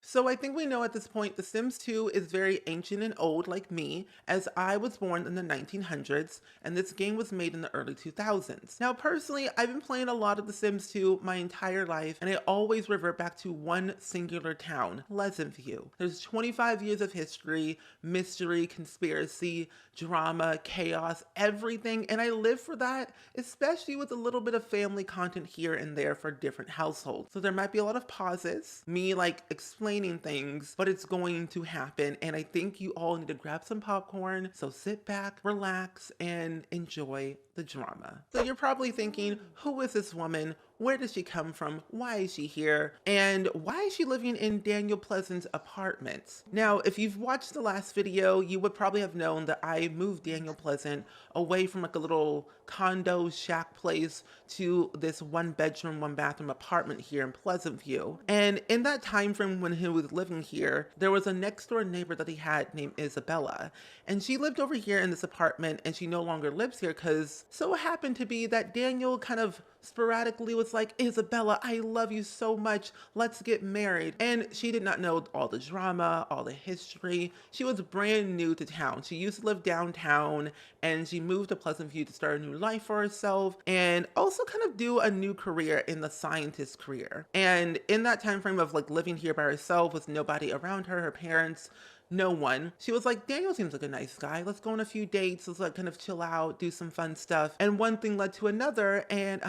So I think we know at this point The Sims 2 is very ancient and old like me, as I was born in the 1900s and this game was made in the early 2000s. Now personally, I've been playing a lot of The Sims 2 my entire life and I always revert back to one singular town, Pleasantview. There's 25 years of history, mystery, conspiracy, drama, chaos, everything, and I live for that, especially with a little bit of family content here and there for different households. So there might be a lot of pauses, me like explaining things, but it's going to happen, and I think you all need to grab some popcorn, so sit back, relax, and enjoy the drama. So you're probably thinking, who is this woman? Where does she come from? Why is she here? And why is she living in Daniel Pleasant's apartment? Now, if you've watched the last video, you would probably have known that I moved Daniel Pleasant away from like a little condo shack place to this one bedroom, one bathroom apartment here in Pleasantview. And in that time frame when he was living here, there was a next door neighbor that he had named Isabella. And she lived over here in this apartment and she no longer lives here because so happened to be that Daniel kind of sporadically was like, Isabella, I love you so much. Let's get married. And she did not know all the drama, all the history. She was brand new to town. She used to live downtown and she moved to Pleasantview to start a new life for herself and also kind of do a new career in the scientist career. And in that time frame of like living here by herself with nobody around her, her parents, no one. She was like, Daniel seems like a nice guy. Let's go on a few dates. Let's like kind of chill out, do some fun stuff. And one thing led to another and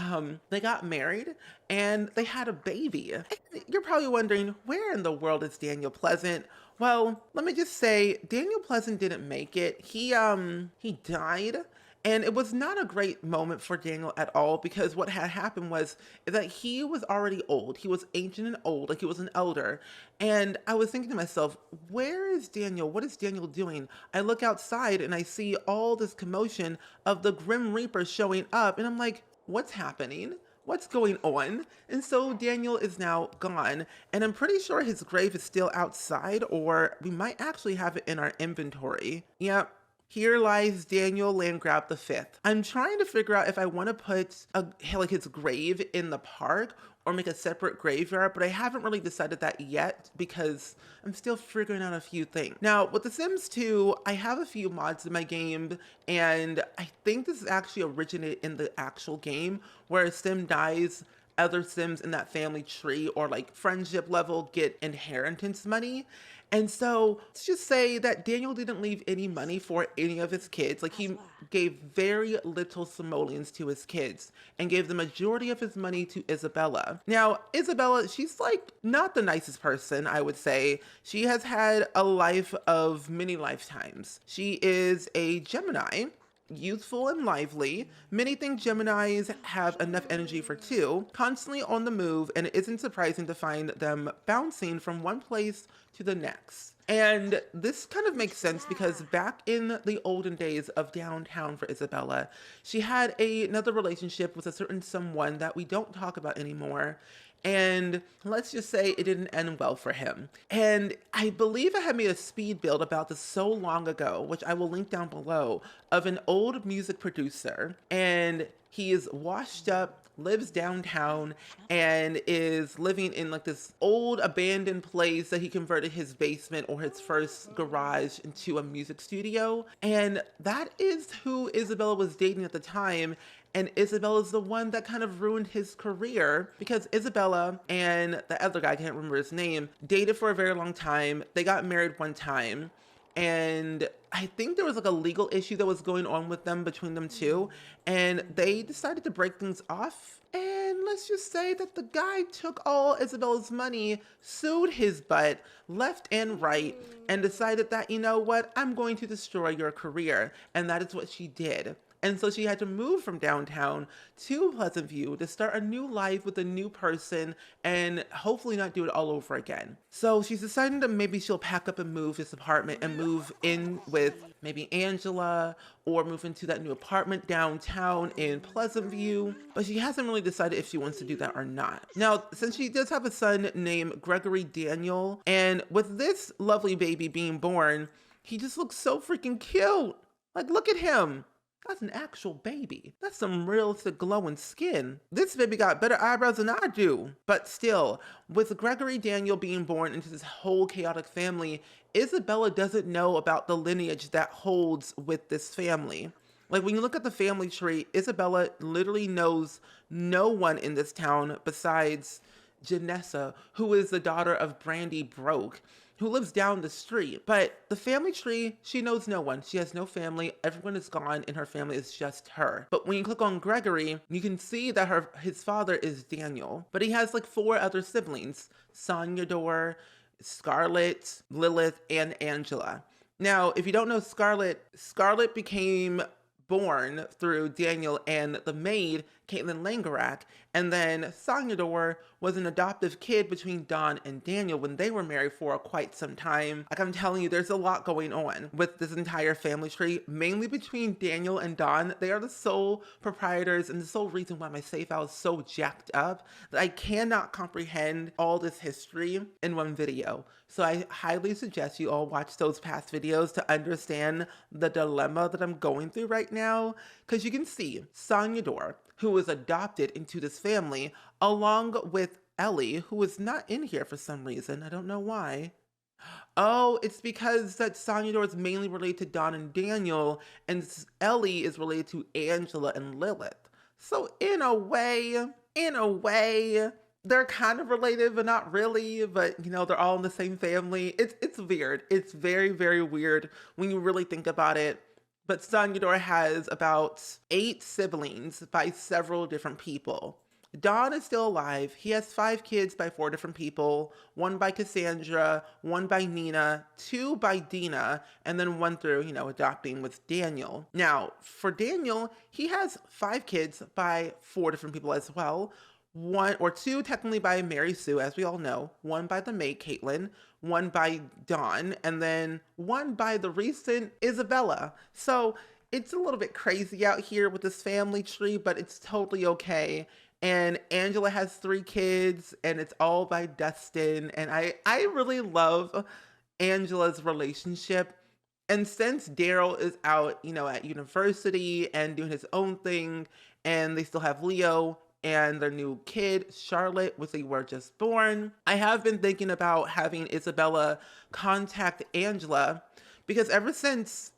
they got married and they had a baby. And you're probably wondering, where in the world is Daniel Pleasant? Well, let me just say, Daniel Pleasant didn't make it. He died. And it was not a great moment for Daniel at all because what had happened was that he was already old. He was ancient and old, like he was an elder. And I was thinking to myself, where is Daniel? What is Daniel doing? I look outside and I see all this commotion of the Grim Reaper showing up. And I'm like, what's happening? What's going on? And so Daniel is now gone, and I'm pretty sure his grave is still outside, or we might actually have it in our inventory. Yep. Here lies Daniel Landgrab V. I'm trying to figure out if I want to put like his grave in the park or make a separate graveyard, but I haven't really decided that yet because I'm still figuring out a few things. Now, with The Sims 2, I have a few mods in my game, and I think this is actually originated in the actual game where a Sim dies, other Sims in that family tree or like friendship level get inheritance money. And so let's just say that Daniel didn't leave any money for any of his kids. Like he gave very little simoleons to his kids and gave the majority of his money to Isabella. Now, Isabella, she's like not the nicest person, I would say. She has had a life of many lifetimes. She is a Gemini, youthful and lively. Many think Geminis have enough energy for two, constantly on the move, and it isn't surprising to find them bouncing from one place to the next. And this kind of makes sense because back in the olden days of downtown for Isabella, she had another relationship with a certain someone that we don't talk about anymore. And let's just say it didn't end well for him. And I believe I had made a speed build about this so long ago, which I will link down below, of an old music producer. And he is washed up, lives downtown, and is living in like this old abandoned place that he converted his basement or his first garage into a music studio. And that is who Isabella was dating at the time. And Isabella's the one that kind of ruined his career because Isabella and the other guy, I can't remember his name, dated for a very long time. They got married one time. And I think there was like a legal issue that was going on with them between them two. And they decided to break things off. And let's just say that the guy took all Isabella's money, sued his butt left and right, and decided that, you know what, I'm going to destroy your career. And that is what she did. And so she had to move from downtown to Pleasantview to start a new life with a new person and hopefully not do it all over again. So she's deciding that maybe she'll pack up and move this apartment and move in with maybe Angela or move into that new apartment downtown in Pleasantview. But she hasn't really decided if she wants to do that or not. Now, since she does have a son named Gregory Daniel, and with this lovely baby being born, he just looks so freaking cute. Like, look at him. That's an actual baby. That's some realistic glowing skin. This baby got better eyebrows than I do. But still, with Gregory Daniel being born into this whole chaotic family, Isabella doesn't know about the lineage that holds with this family. Like when you look at the family tree, Isabella literally knows no one in this town besides Janessa, who is the daughter of Brandy Broke, who lives down the street. But the family tree, she knows no one. She has no family. Everyone is gone in her family. It's just her. But when you click on Gregory, you can see that his father is Daniel. But he has like 4 other siblings: Sonyador, Scarlett, Lilith, and Angela. Now, if you don't know Scarlett, Scarlett became born through Daniel and the maid, Caitlin Langerak, and then Sonyador was an adoptive kid between Dawn and Daniel when they were married for quite some time. Like I'm telling you, there's a lot going on with this entire family tree, mainly between Daniel and Dawn. They are the sole proprietors and the sole reason why my save file is so jacked up that I cannot comprehend all this history in one video. So I highly suggest you all watch those past videos to understand the dilemma that I'm going through right now. Because you can see Sonyador, who was adopted into this family, along with Ellie, who is not in here for some reason. I don't know why. Oh, it's because that Sonyador is mainly related to Dawn and Daniel, and Ellie is related to Angela and Lilith. So in a way, they're kind of related, but not really. But you know, they're all in the same family. It's weird. It's very, very weird when you really think about it. But Sonyador has about 8 siblings by several different people. Dawn is still alive. He has 5 kids by 4 different people, 1 by Cassandra, 1 by Nina, 2 by Dina, and then 1 through, adopting with Daniel. Now, for Daniel, he has 5 kids by 4 different people as well. 1 or 2 technically by Mary Sue, as we all know, 1 by the maid, Caitlin, 1 by Dawn, and then 1 by the recent Isabella. So it's a little bit crazy out here with this family tree, but it's totally okay. And Angela has 3 kids, and it's all by Dustin. And I really love Angela's relationship. And since Daryl is out, at university and doing his own thing, and they still have Leo and their new kid, Charlotte, which they were just born, I have been thinking about having Isabella contact Angela, because ever since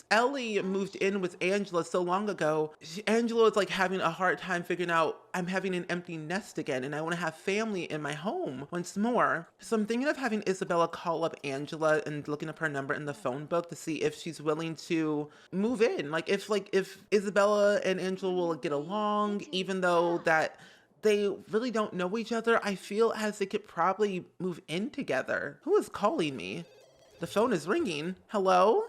Ellie moved in with Angela so long ago, Angela is like having a hard time figuring out, I'm having an empty nest again and I want to have family in my home once more. So I'm thinking of having Isabella call up Angela and looking up her number in the phone book to see if she's willing to move in. Like if Isabella and Angela will get along, even though that they really don't know each other. I feel as they could probably move in together. Who is calling me? The phone is ringing. Hello?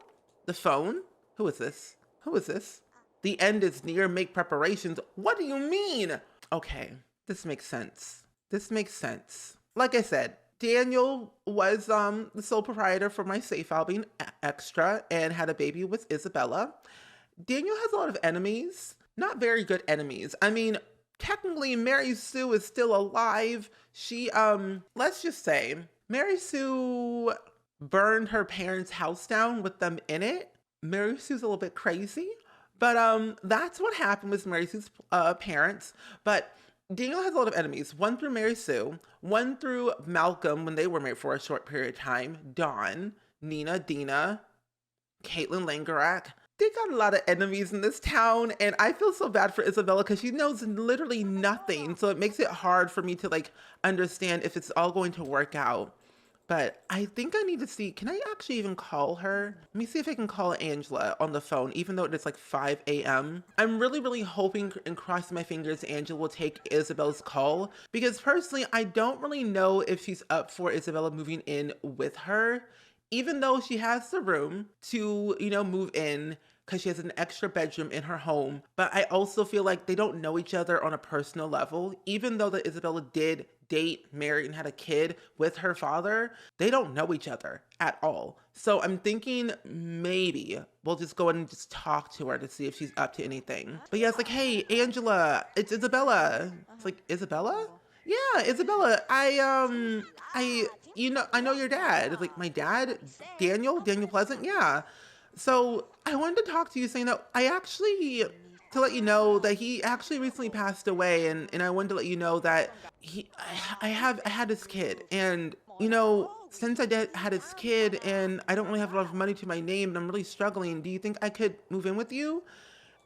The phone? Who is this? Who is this? The end is near. Make preparations. What do you mean? Okay, this makes sense. This makes sense. Like I said, Daniel was the sole proprietor for my safe file being extra and had a baby with Isabella. Daniel has a lot of enemies. Not very good enemies. I mean, technically Mary Sue is still alive. She, let's just say, Mary Sue burned her parents' house down with them in it. Mary Sue's a little bit crazy, but that's what happened with Mary Sue's parents. But Daniel has a lot of enemies. 1 through Mary Sue, 1 through Malcolm when they were married for a short period of time, Dawn, Nina, Dina, Caitlin Langerak. They got a lot of enemies in this town, and I feel so bad for Isabella because she knows literally nothing. So it makes it hard for me to understand if it's all going to work out. But I think I need to see, can I actually even call her? Let me see if I can call Angela on the phone, even though it's like 5 a.m. I'm really, really hoping and crossing my fingers Angela will take Isabella's call, because personally, I don't really know if she's up for Isabella moving in with her, even though she has the room to, move in because she has an extra bedroom in her home. But I also feel like they don't know each other on a personal level. Even though that Isabella did date, marry, and had a kid with her father, they don't know each other at all. So I'm thinking maybe we'll just go and just talk to her to see if she's up to anything. But yeah, it's like, hey, Angela, it's Isabella. It's like, Isabella? Yeah, Isabella, I know your dad. It's like, my dad? Daniel Pleasant? Yeah. So I wanted to talk to you saying that to let you know that he actually recently passed away, and I wanted to let you know that I had his kid, and since had his kid, and I don't really have a lot of money to my name, and I'm really struggling. Do you think I could move in with you?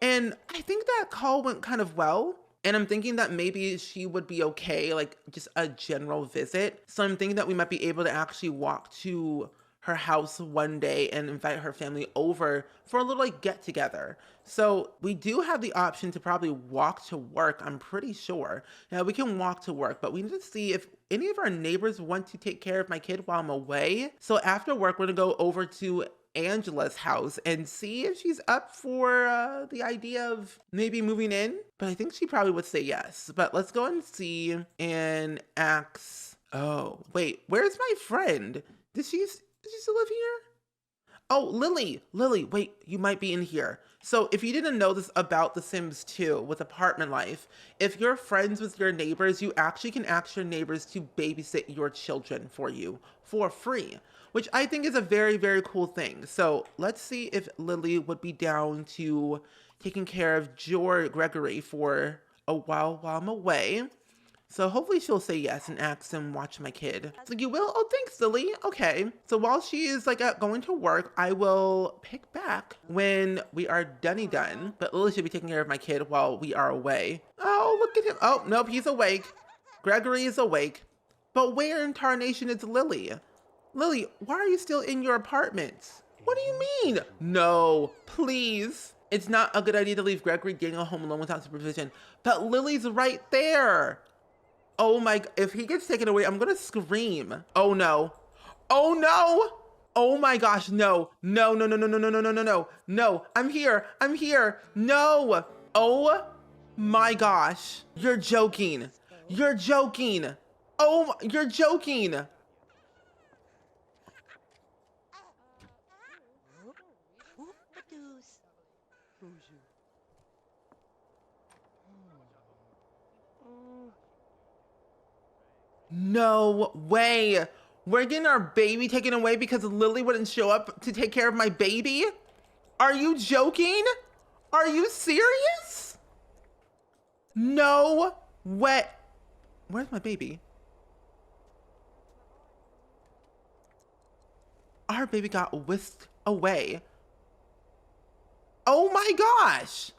And I think that call went kind of well. And I'm thinking that maybe she would be okay, like just a general visit. So I'm thinking that we might be able to actually walk to her house one day and invite her family over for a little like get together. So we do have the option to probably walk to work, I'm pretty sure. Now we can walk to work, but we need to see if any of our neighbors want to take care of my kid while I'm away. So after work, we're gonna go over to Angela's house and see if she's up for the idea of maybe moving in. But I think she probably would say yes. But let's go and see and ask. Oh, wait, where's my friend? Does she still live here? Oh, Lily, wait, you might be in here. So if you didn't know this about The Sims 2 with apartment life, if you're friends with your neighbors, you actually can ask your neighbors to babysit your children for you for free, which I think is a very, very cool thing. So let's see if Lily would be down to taking care of Gregory for a while I'm away. So hopefully she'll say yes and ask him watch my kid. So you will? Oh, thanks, Lily. Okay. So while she is like going to work, I will pick back when we are done. But Lily should be taking care of my kid while we are away. Oh, look at him. Oh, nope, he's awake. Gregory is awake. But where in tarnation is Lily? Lily, why are you still in your apartment? What do you mean? No, please. It's not a good idea to leave Gregory Daniel home alone without supervision. But Lily's right there. Oh my, if he gets taken away, I'm gonna scream. Oh no. Oh no. Oh my gosh, no. No, no, no, no, no, no, no, no, no, no. No, I'm here. No. Oh my gosh. You're joking. You're joking. Oh, you're joking. No way. We're getting our baby taken away because Lily wouldn't show up to take care of my baby? Are you joking? Are you serious? No way. Where's my baby? Our baby got whisked away. Oh my gosh.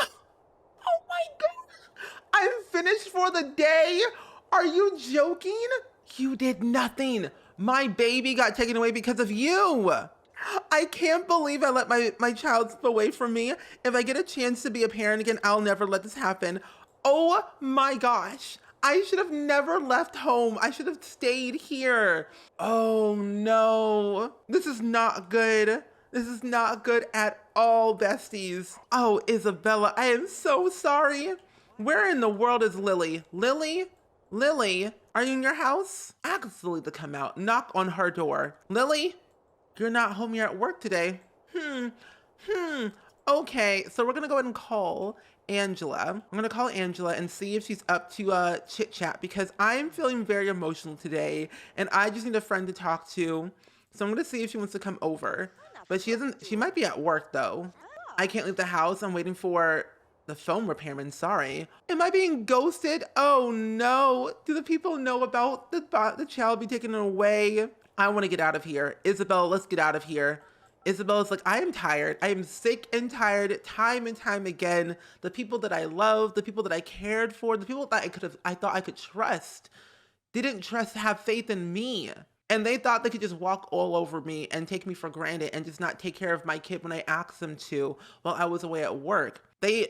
Oh my gosh. I'm finished for the day. Are you joking? You did nothing. My baby got taken away because of you. I can't believe I let my child slip away from me. If I get a chance to be a parent again, I'll never let this happen. Oh my gosh. I should have never left home. I should have stayed here. Oh no. This is not good. This is not good at all, besties. Oh, Isabella, I am so sorry. Where in the world is Lily? Lily, are you in your house? Ask Lily to come out. Knock on her door. Lily, you're not home, you're at work today. Okay, so we're gonna go ahead and call Angela. I'm gonna call Angela and see if she's up to chit chat because I'm feeling very emotional today and I just need a friend to talk to. So I'm gonna see if she wants to come over. But she might be at work though. I can't leave the house. I'm waiting for the phone repairman, sorry. Am I being ghosted? Oh no. Do the people know about the child be taken away? I want to get out of here. Isabella, let's get out of here. Isabella's like, I am tired. I am sick and tired time and time again. The people that I love, the people that I cared for, the people that I thought I could trust, didn't have faith in me. And they thought they could just walk all over me and take me for granted and just not take care of my kid when I asked them to while I was away at work. They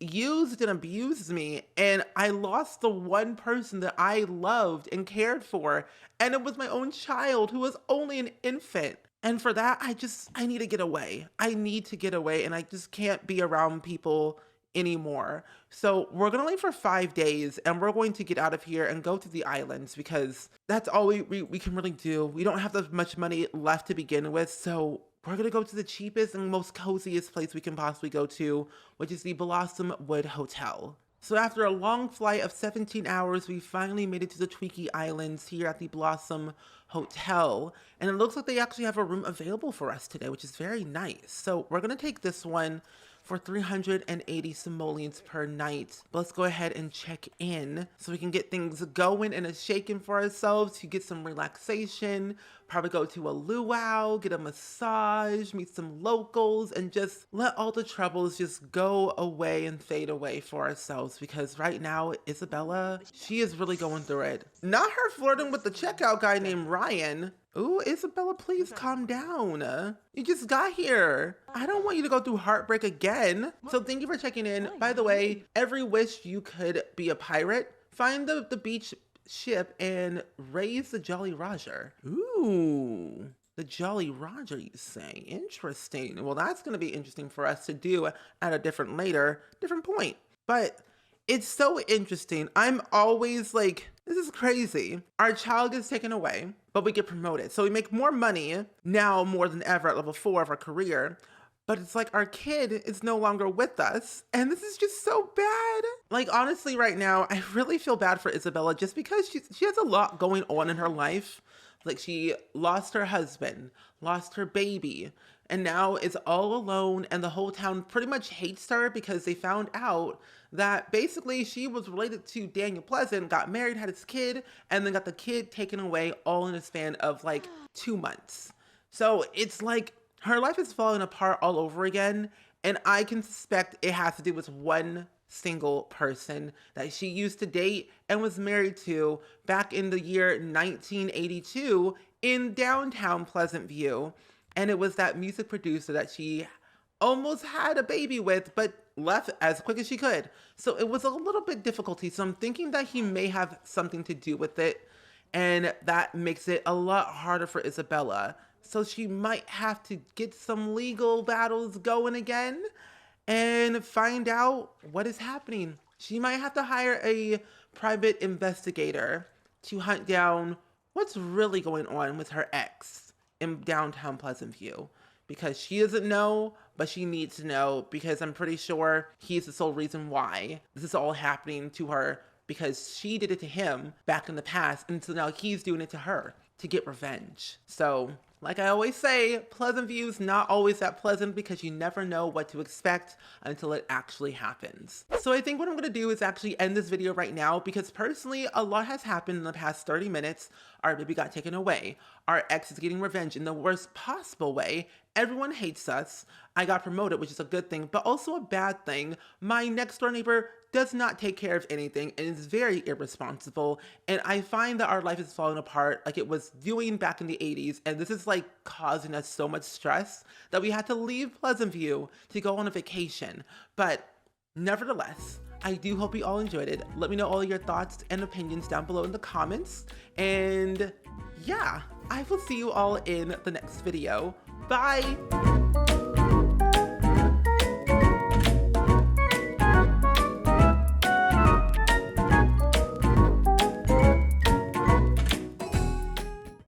used and abused me, and I lost the one person that I loved and cared for, and it was my own child who was only an infant. And for that, I need to get away. I need to get away, and I just can't be around people anymore. So we're gonna leave for 5 days and we're going to get out of here and go to the islands because that's all we can really do. We don't have that much money left to begin with, so we're gonna go to the cheapest and most coziest place we can possibly go to, which is the Blossom Wood Hotel. So after a long flight of 17 hours, we finally made it to the Tweaky Islands here at the Blossom Hotel. And it looks like they actually have a room available for us today, which is very nice. So we're gonna take this one for 380 simoleons per night. But let's go ahead and check in so we can get things going and a shaking for ourselves to get some relaxation, probably go to a luau, get a massage, meet some locals, and just let all the troubles just go away and fade away for ourselves, because right now, Isabella, she is really going through it. Not her flirting with the checkout guy named Ryan. Ooh, Isabella, please calm down. You just got here. I don't want you to go through heartbreak again. So thank you for checking in. By the way, every wish you could be a pirate, find the beach ship and raise the Jolly Roger. Ooh, the Jolly Roger, you say? Interesting. Well, that's going to be interesting for us to do at a different point. But it's so interesting. I'm always like, this is crazy. Our child gets taken away, but we get promoted. So we make more money now more than ever at level 4 of our career. But it's like our kid is no longer with us. And this is just so bad. Like, honestly, right now, I really feel bad for Isabella just because she has a lot going on in her life. Like, she lost her husband, lost her baby, and now is all alone. And the whole town pretty much hates her because they found out that basically she was related to Daniel Pleasant, got married, had his kid, and then got the kid taken away all in a span of like 2 months. So it's like, her life is falling apart all over again, and I can suspect it has to do with one single person that she used to date and was married to back in the year 1982 in downtown Pleasantview. And it was that music producer that she almost had a baby with, but left as quick as she could. So it was a little bit difficulty. So I'm thinking that he may have something to do with it, and that makes it a lot harder for Isabella. So she might have to get some legal battles going again and find out what is happening. She might have to hire a private investigator to hunt down what's really going on with her ex in downtown Pleasantview, because she doesn't know, but she needs to know, because I'm pretty sure he's the sole reason why this is all happening to her, because she did it to him back in the past, and so now he's doing it to her to get revenge. So, like I always say, Pleasantview's not always that pleasant, because you never know what to expect until it actually happens. So I think what I'm gonna do is actually end this video right now, because personally, a lot has happened in the past 30 minutes. Our baby got taken away. Our ex is getting revenge in the worst possible way. Everyone hates us. I got promoted, which is a good thing, but also a bad thing. My next door neighbor does not take care of anything and is very irresponsible. And I find that our life is falling apart like it was doing back in the 80s. And this is like causing us so much stress that we had to leave Pleasantview to go on a vacation. But nevertheless, I do hope you all enjoyed it. Let me know all your thoughts and opinions down below in the comments. And yeah, I will see you all in the next video. Bye!